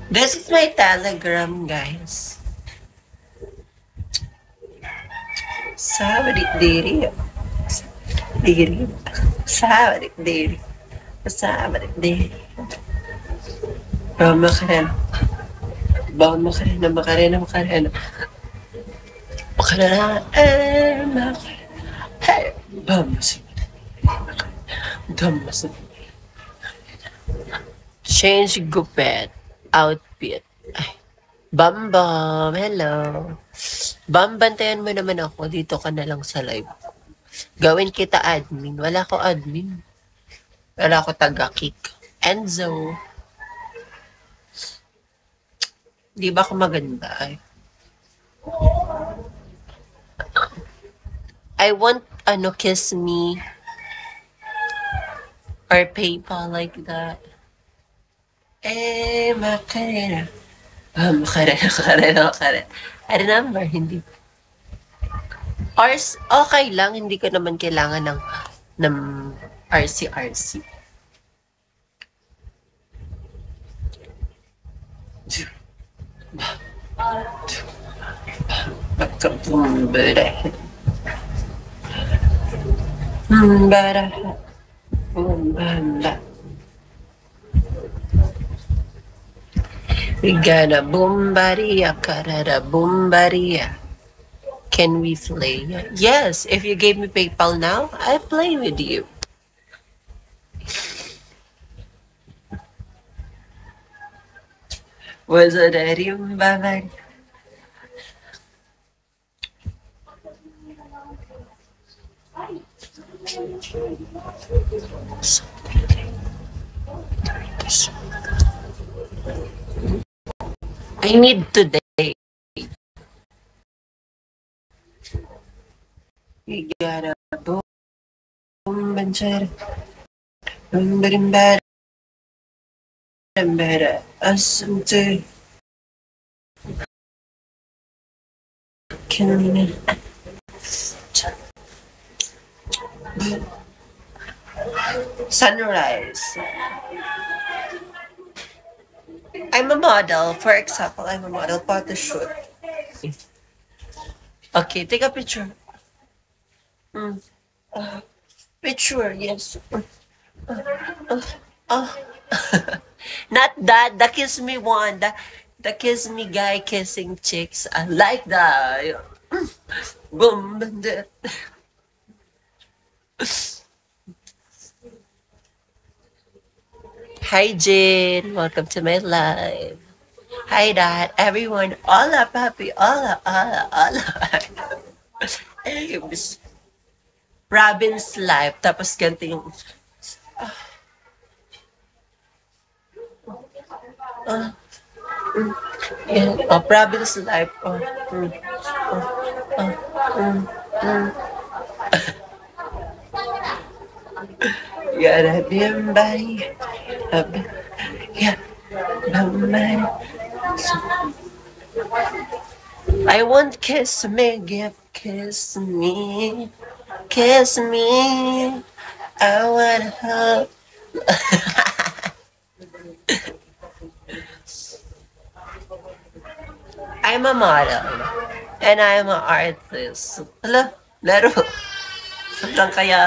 This is my Telegram, guys. Sabadik diri. Diri. Sabadik diri. Sabadik diri. Makarena. Bawang makarena, makarena, makarena. Makarena. Makarena. Hey. Vamos. Vamos. Change gupet. Outfit. Ay. Bambam, hello. Bam, bantayan mo naman ako. Dito ka na lang sa live. Gawin kita admin. Wala ko admin. Wala ko taga-kick. Enzo. Di ba ako maganda? I want, kiss me. Or PayPal like that. Makarena. Makarena. I remember, hindi. Or, okay lang, hindi ko naman kailangan ng RC. We gotta bombaria, karara bombaria. Can we play? Yes, if you gave me PayPal now, I play with you. Was it a rimba? I need today. We gotta boom banchar. Bumbarimbar. Better asante. Can sunrise. I'm a model. For example, I'm a model photo shoot. Okay, take a picture. Picture, yes. Not that. The kiss me one. The kiss me guy kissing chicks. I like that. Boom. Hi, Jane. Welcome to my live. Hi, Dad. Everyone. Hola, papi. Hola. Robin's life. Tapos ganito yung... Robin's life. Gotta be somebody. Yeah. I want kiss me, give kiss me. Kiss me. I wanna hug. I'm a model. And I'm an artist. Hala, laro. Sobrang kaya